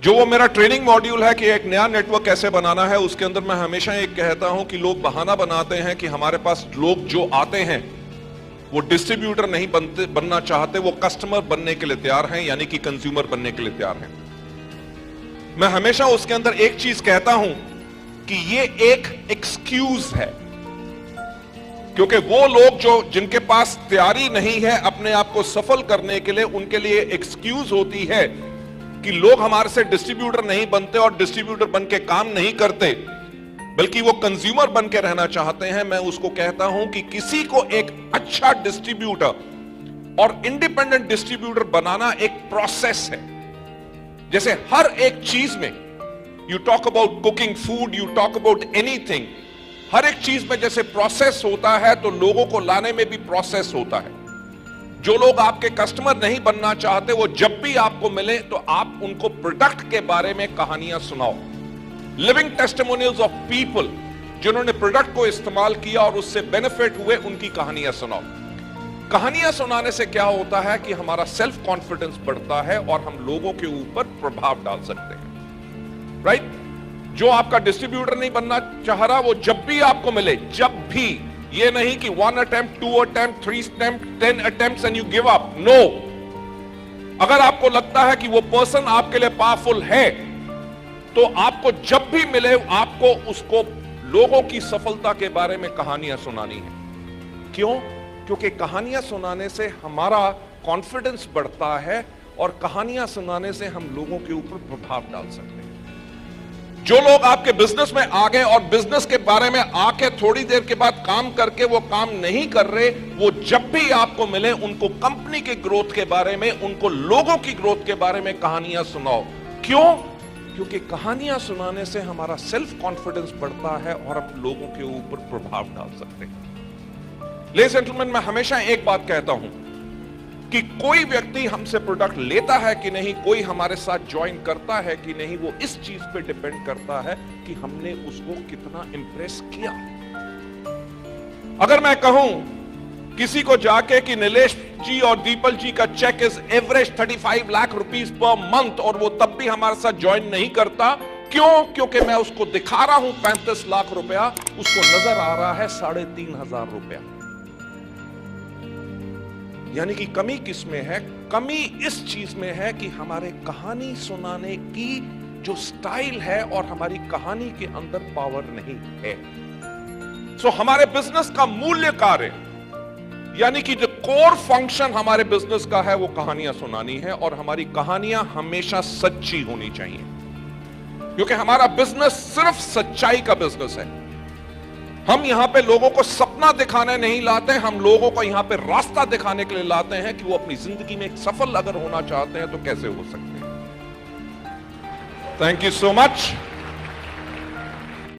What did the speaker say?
जो वो मेरा ट्रेनिंग मॉड्यूल है कि एक नया नेटवर्क कैसे बनाना है, उसके अंदर मैं हमेशा एक कहता हूं कि लोग बहाना बनाते हैं कि हमारे पास लोग जो आते हैं वो डिस्ट्रीब्यूटर नहीं बनना चाहते, वो कस्टमर बनने के लिए तैयार हैं, यानी कि कंज्यूमर बनने के लिए तैयार हैं। मैं हमेशा उसके अंदर एक चीज कहता हूं कि ये एक एक्सक्यूज है, क्योंकि वो लोग जो जिनके पास तैयारी नहीं है अपने आप को सफल करने के लिए, उनके लिए एक्सक्यूज होती है कि लोग हमारे से डिस्ट्रीब्यूटर नहीं बनते और डिस्ट्रीब्यूटर बन के काम नहीं करते, बल्कि वो कंज्यूमर बन के रहना चाहते हैं। मैं उसको कहता हूं कि किसी को एक अच्छा डिस्ट्रीब्यूटर और इंडिपेंडेंट डिस्ट्रीब्यूटर बनाना एक प्रोसेस है। जैसे हर एक चीज में, you talk about cooking food, you talk about anything, हर एक चीज में जैसे प्रोसेस होता है तो लोगों को लाने में भी प्रोसेस होता है। जो लोग आपके कस्टमर नहीं बनना चाहते, वो जब भी आपको मिले तो आप उनको प्रोडक्ट के बारे में कहानियां सुनाओ, लिविंग टेस्टिमोनियल्स ऑफ पीपल जिन्होंने प्रोडक्ट को इस्तेमाल किया और उससे बेनिफिट हुए, उनकी कहानियां सुनाओ। कहानियां सुनाने से क्या होता है कि हमारा सेल्फ कॉन्फिडेंस बढ़ता है और हम लोगों के ऊपर प्रभाव डाल सकते हैं, राइट? जो आपका डिस्ट्रीब्यूटर नहीं बनना चाह रहा, वो जब भी आपको मिले, जब भी, ये नहीं कि 1 attempt, 2 attempt, 3 attempt, 10 attempts and you give up, no. अगर आपको लगता है कि वो पर्सन आपके लिए पावरफुल है, तो आपको जब भी मिले आपको उसको लोगों की सफलता के बारे में कहानियां सुनानी है। क्यों? क्योंकि कहानियां सुनाने से हमारा कॉन्फिडेंस बढ़ता है और कहानियां सुनाने से हम लोगों के ऊपर प्रभाव डाल सकते हैं। जो लोग आपके बिजनेस में आ गए और बिजनेस के बारे में आके थोड़ी देर के बाद काम करके वो काम नहीं कर रहे, वो जब भी आपको मिले उनको कंपनी के ग्रोथ के बारे में, उनको लोगों की ग्रोथ के बारे में कहानियां सुनाओ। क्यों? क्योंकि कहानियां सुनाने से हमारा सेल्फ कॉन्फिडेंस बढ़ता है और हम लोगों के ऊपर प्रभाव डाल सकते हैं। लेडीज एंड जेंटलमैन, मैं हमेशा एक बात कहता हूं कि कोई व्यक्ति हमसे प्रोडक्ट लेता है कि नहीं, कोई हमारे साथ ज्वाइन करता है कि नहीं, वो इस चीज पे डिपेंड करता है कि हमने उसको कितना इंप्रेस किया। अगर मैं कहूं किसी को जाके कि नीलेश जी और दीपल जी का check is average 35 lakh rupees per month, और वो तब भी हमारे साथ ज्वाइन नहीं करता, क्यों? क्योंकि मैं उसको दिखा रहा हूं 35 लाख रुपया, उसको नजर आ रहा है 3,500 रुपया। यानी कि कमी किस में है? कमी इस चीज में है कि हमारे कहानी सुनाने की जो स्टाइल है और हमारी कहानी के अंदर पावर नहीं है। सो हमारे बिजनेस का मूल्य कार्य, यानी कि जो कोर फंक्शन हमारे बिजनेस का है, वो कहानियां सुनानी है, और हमारी कहानियां हमेशा सच्ची होनी चाहिए, क्योंकि हमारा बिजनेस सिर्फ सच्चाई का बिजनेस है। हम यहां पे लोगों को सपना दिखाने नहीं लाते, हम लोगों को यहां पे रास्ता दिखाने के लिए लाते हैं कि वो अपनी जिंदगी में सफल अगर होना चाहते हैं तो कैसे हो सकते हैं। Thank you so much.